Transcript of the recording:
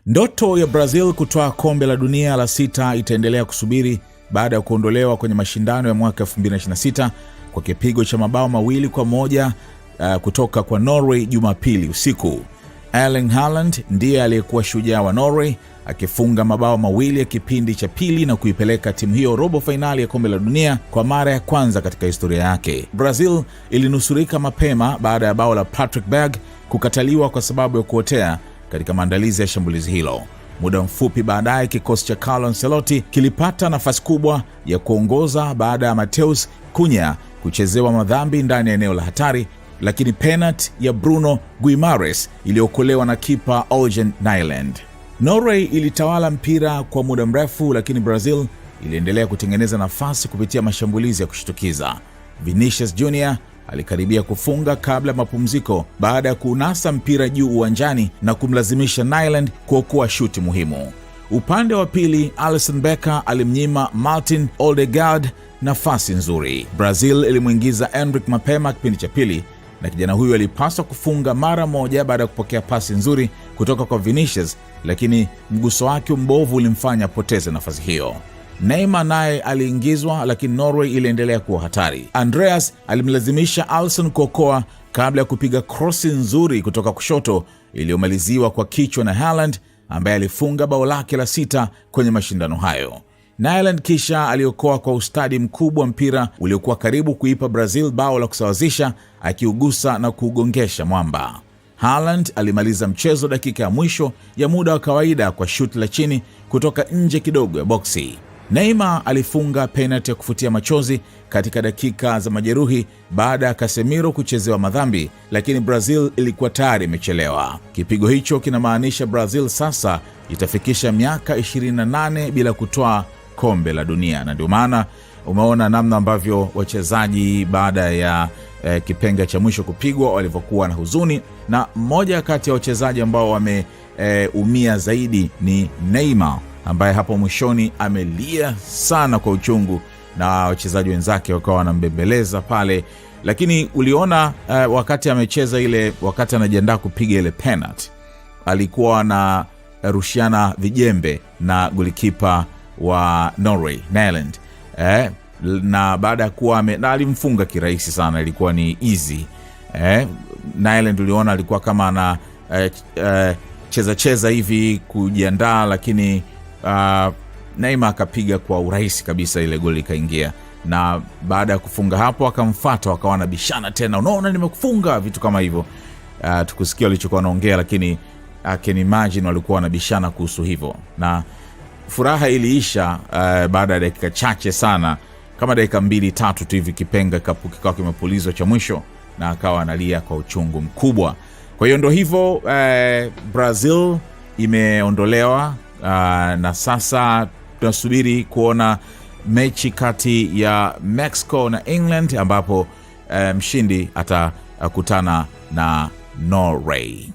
Ndoto ya Brazil kutoa kombe la dunia la 6 itaendelea kusubiri baada ya kuondolewa kwenye mashindano ya mwaka 2026 kwa kipigo cha mabao 2-1 kutoka kwa Norway Jumapili usiku. Erling Haaland ndiye aliyekuwa shujaa wa Norway akifunga mabao 2 ya kipindi cha pili na kuipeleka timu hiyo robo fainali ya kombe la dunia kwa mara ya kwanza katika historia yake. Brazil ilinusurika mapema baada ya bao la Patrick Berg kukataliwa kwa sababu ya kuotea katika maandalizi ya shambulizi hilo. Muda mfupi baadaye kikosi cha Carlo Ancelotti kilipata nafasi kubwa ya kuongoza baada ya Matheus Cunha kuchezewa madhambi ndani ya eneo la hatari, lakini penalty ya Bruno Guimarães iliokolewa na kipa Olsen Nyland. Norway ilitawala mpira kwa muda mrefu, lakini Brazil iliendelea kutengeneza nafasi kupitia mashambulizi ya kushtukiza. Vinicius Junior alikaribia kufunga kabla mapumziko baada ya kunasa mpira juu uwanjani na kumlazimisha Nyland kuokoa shuti muhimu. Upande wa pili, Alisson Becker alimnyima Martin Odegaard nafasi nzuri. Brazil ilimuingiza Endrick mapema kipindi cha pili, na kijana huyu alipaswa kufunga mara moja baada ya kupokea pasi nzuri kutoka kwa Vinicius, lakini mguso wake mbovu ulimfanya apoteze nafasi hiyo. Neymar naye aliingizwa, lakini Norway iliendelea kuwa hatari. Andreas alimlazimisha Alisson kuokoa kabla ya kupiga krosi nzuri kutoka kushoto iliyomaliziwa kwa kichwa na Haaland ambaye alifunga bao lake la 6 kwenye mashindano hayo. Nyland kisha aliokoa kwa ustadi mkubwa mpira uliokuwa karibu kuipa Brazil bao la kusawazisha akiugusa na kuugongesha mwamba. Haaland alimaliza mchezo dakika ya mwisho ya muda wa kawaida kwa shuti la chini kutoka nje kidogo ya boksi. Neymar alifunga penalti ya kufutia machozi katika dakika za majeruhi baada ya Casemiro kuchezewa madhambi, lakini Brazil ilikuwa tayari imechelewa. Kipigo hicho kinamaanisha Brazil sasa itafikisha miaka 28 bila kutoa kombe la dunia, na ndio maana umeona namna ambavyo wachezaji baada ya kipenga cha mwisho kupigwa walivyokuwa na huzuni, na mmoja kati ya wachezaji ambao wameumia zaidi ni Neymar ambaye hapo mwishoni amelia sana kwa uchungu na wachezaji wenzake wakawa wanambembeleza pale. Lakini uliona wakati amecheza ile, wakati anajiandaa kupiga ile penalty, alikuwa na rushiana vijembe na golikipa wa Norway Nyland, na baada ya kuwa na alimfunga kirahisi sana, ilikuwa ni easy. Nyland uliona alikuwa kama ana cheza hivi kujiandaa, lakini Neymar akapiga kwa urahisi kabisa, ile goli ikaingia. Na baada ya kufunga hapo akamfuata, wakawa wanabishana tena, unaona nimekufunga, vitu kama hivyo. Tukusikia walichokuwa wanaongea, lakini can imagine walikuwa wanabishana kuhusu hivyo. Na furaha iliisha baada ya dakika chache sana, kama dakika 2-3 tu hivi, kipenga kikawa kimepulizwa cha mwisho na akawa analia kwa uchungu mkubwa. Kwa hiyo ndo hivyo, Brazil imeondolewa, na sasa tunasubiri kuona mechi kati ya Mexico na England ambapo mshindi atakutana na Norway.